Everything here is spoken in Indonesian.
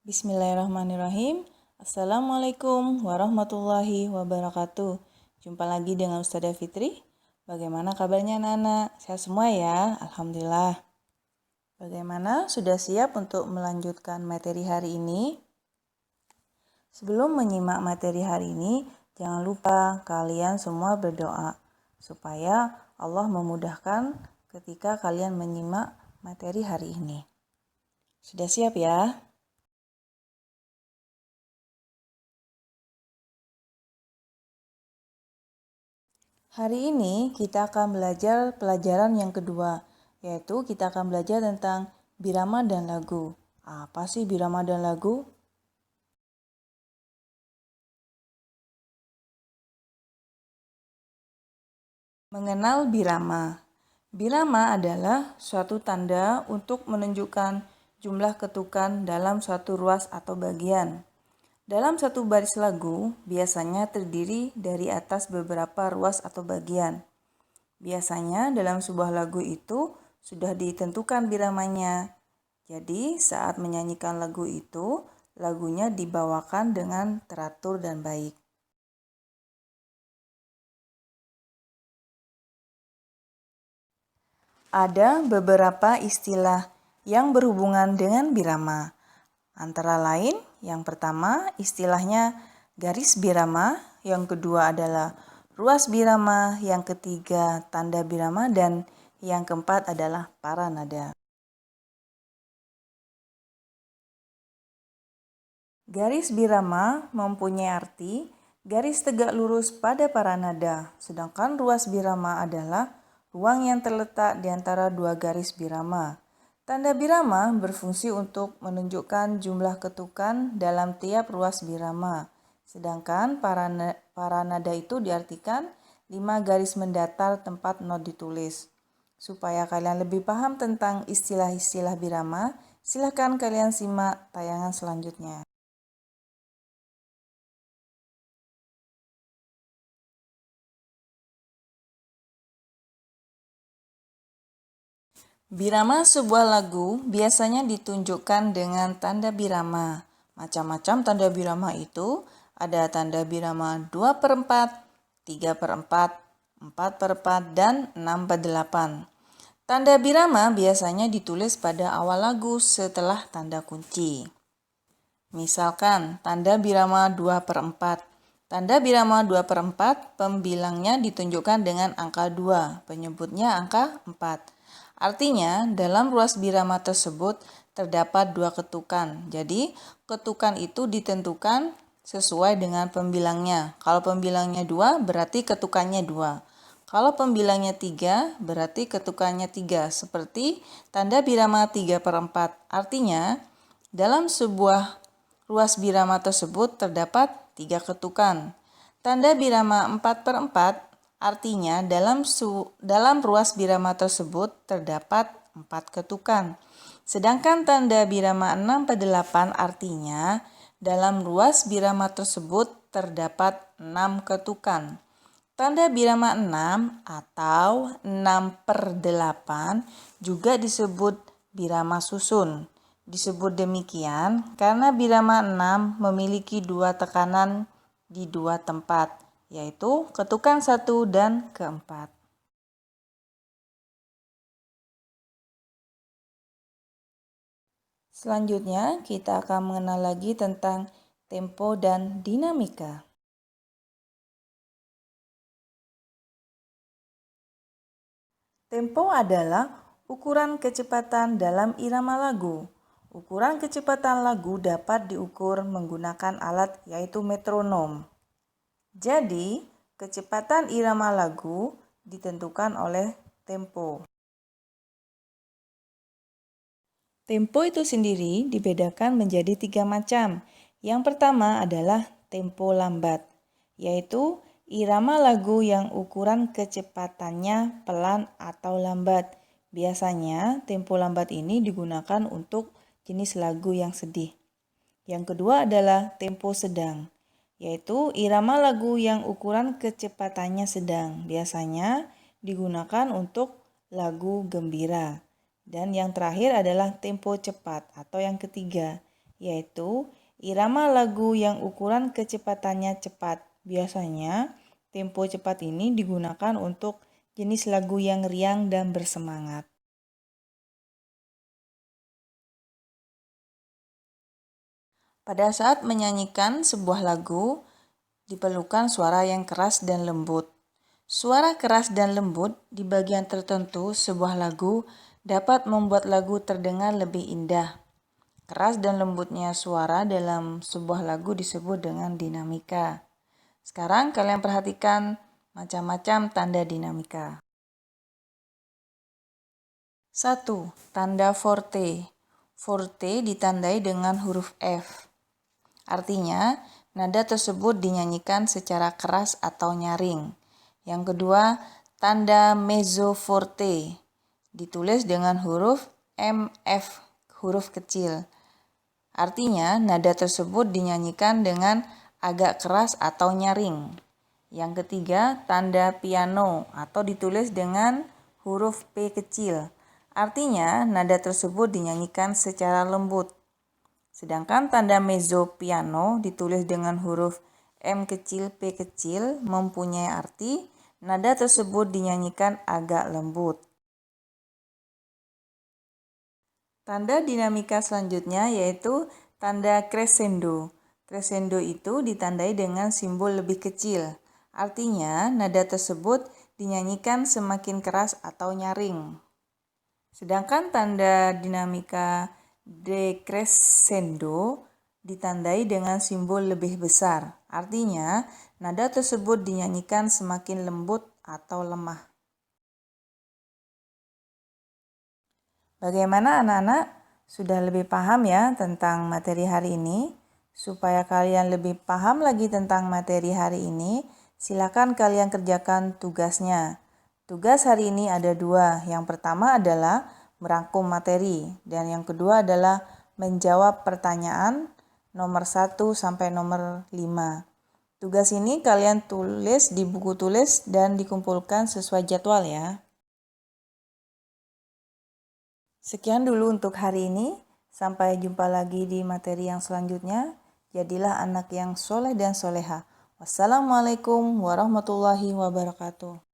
Bismillahirrahmanirrahim. Assalamualaikum warahmatullahi wabarakatuh. Jumpa lagi dengan Ustazah Fitri. Bagaimana kabarnya anak-anak? Sehat semua ya? Alhamdulillah. Bagaimana? Sudah siap untuk melanjutkan materi hari ini? Sebelum menyimak materi hari ini, jangan lupa kalian semua berdoa supaya Allah memudahkan ketika kalian menyimak materi hari ini. Sudah siap ya? Hari ini kita akan belajar pelajaran yang kedua, yaitu kita akan belajar tentang birama dan lagu. Apa sih birama dan lagu? Mengenal birama. Birama adalah suatu tanda untuk menunjukkan jumlah ketukan dalam suatu ruas atau bagian. Dalam satu baris lagu, biasanya terdiri dari atas beberapa ruas atau bagian. Biasanya dalam sebuah lagu itu sudah ditentukan biramanya. Jadi saat menyanyikan lagu itu, lagunya dibawakan dengan teratur dan baik. Ada beberapa istilah yang berhubungan dengan birama. Antara lain, yang pertama istilahnya garis birama, yang kedua adalah ruas birama, yang ketiga tanda birama, dan yang keempat adalah paranada. Garis birama mempunyai arti garis tegak lurus pada paranada, sedangkan ruas birama adalah ruang yang terletak di antara dua garis birama. Tanda birama berfungsi untuk menunjukkan jumlah ketukan dalam tiap ruas birama, sedangkan paranada itu diartikan 5 garis mendatar tempat not ditulis. Supaya kalian lebih paham tentang istilah-istilah birama, silakan kalian simak tayangan selanjutnya. Birama sebuah lagu biasanya ditunjukkan dengan tanda birama. Macam-macam tanda birama itu ada tanda birama 2/4, 3/4, 4/4, dan 6/8. Tanda birama biasanya ditulis pada awal lagu setelah tanda kunci. Misalkan tanda birama 2/4. Tanda birama 2/4 pembilangnya ditunjukkan dengan angka 2, penyebutnya angka 4. Artinya, dalam ruas birama tersebut terdapat 2 ketukan. Jadi, ketukan itu ditentukan sesuai dengan pembilangnya. Kalau pembilangnya 2, berarti ketukannya 2. Kalau pembilangnya 3, berarti ketukannya 3. Seperti tanda birama 3/4. Artinya, dalam sebuah ruas birama tersebut terdapat 3 ketukan. Tanda birama 4/4 artinya dalam ruas birama tersebut terdapat 4 ketukan. Sedangkan tanda birama 6/8 artinya dalam ruas birama tersebut terdapat 6 ketukan. Tanda birama 6 atau 6/8 juga disebut birama susun. Disebut demikian karena birama 6 memiliki 2 tekanan di 2 tempat, yaitu ketukan 1 dan keempat. Selanjutnya, kita akan mengenal lagi tentang tempo dan dinamika. Tempo adalah ukuran kecepatan dalam irama lagu. Ukuran kecepatan lagu dapat diukur menggunakan alat yaitu metronom. Jadi, kecepatan irama lagu ditentukan oleh tempo. Tempo itu sendiri dibedakan menjadi 3 macam. Yang pertama adalah tempo lambat, yaitu irama lagu yang ukuran kecepatannya pelan atau lambat. Biasanya tempo lambat ini digunakan untuk jenis lagu yang sedih. Yang kedua adalah tempo sedang, yaitu irama lagu yang ukuran kecepatannya sedang. Biasanya digunakan untuk lagu gembira. Dan yang terakhir adalah tempo cepat atau yang ketiga, yaitu irama lagu yang ukuran kecepatannya cepat. Biasanya, tempo cepat ini digunakan untuk jenis lagu yang riang dan bersemangat. Pada saat menyanyikan sebuah lagu, diperlukan suara yang keras dan lembut. Suara keras dan lembut di bagian tertentu sebuah lagu dapat membuat lagu terdengar lebih indah. Keras dan lembutnya suara dalam sebuah lagu disebut dengan dinamika. Sekarang kalian perhatikan macam-macam tanda dinamika. 1. Tanda forte. Forte ditandai dengan huruf F. Artinya, nada tersebut dinyanyikan secara keras atau nyaring. Yang kedua, tanda mezzo forte. Ditulis dengan huruf MF, huruf kecil. Artinya, nada tersebut dinyanyikan dengan agak keras atau nyaring. Yang ketiga, tanda piano atau ditulis dengan huruf P kecil. Artinya, nada tersebut dinyanyikan secara lembut. Sedangkan tanda mezzo piano ditulis dengan huruf M kecil, P kecil mempunyai arti nada tersebut dinyanyikan agak lembut. Tanda dinamika selanjutnya yaitu tanda crescendo. Crescendo itu ditandai dengan simbol lebih kecil. Artinya, nada tersebut dinyanyikan semakin keras atau nyaring. Sedangkan tanda dinamika decrescendo ditandai dengan simbol lebih besar. Artinya, nada tersebut dinyanyikan semakin lembut atau lemah. Bagaimana anak-anak? Sudah lebih paham ya tentang materi hari ini? Supaya kalian lebih paham lagi tentang materi hari ini, silakan kalian kerjakan tugasnya. Tugas hari ini ada 2. Yang pertama adalah merangkum materi dan yang kedua adalah menjawab pertanyaan nomor 1 sampai nomor 5. Tugas ini kalian tulis di buku tulis dan dikumpulkan sesuai jadwal ya. Sekian dulu untuk hari ini. Sampai jumpa lagi di materi yang selanjutnya. Jadilah anak yang soleh dan soleha. Wassalamualaikum warahmatullahi wabarakatuh.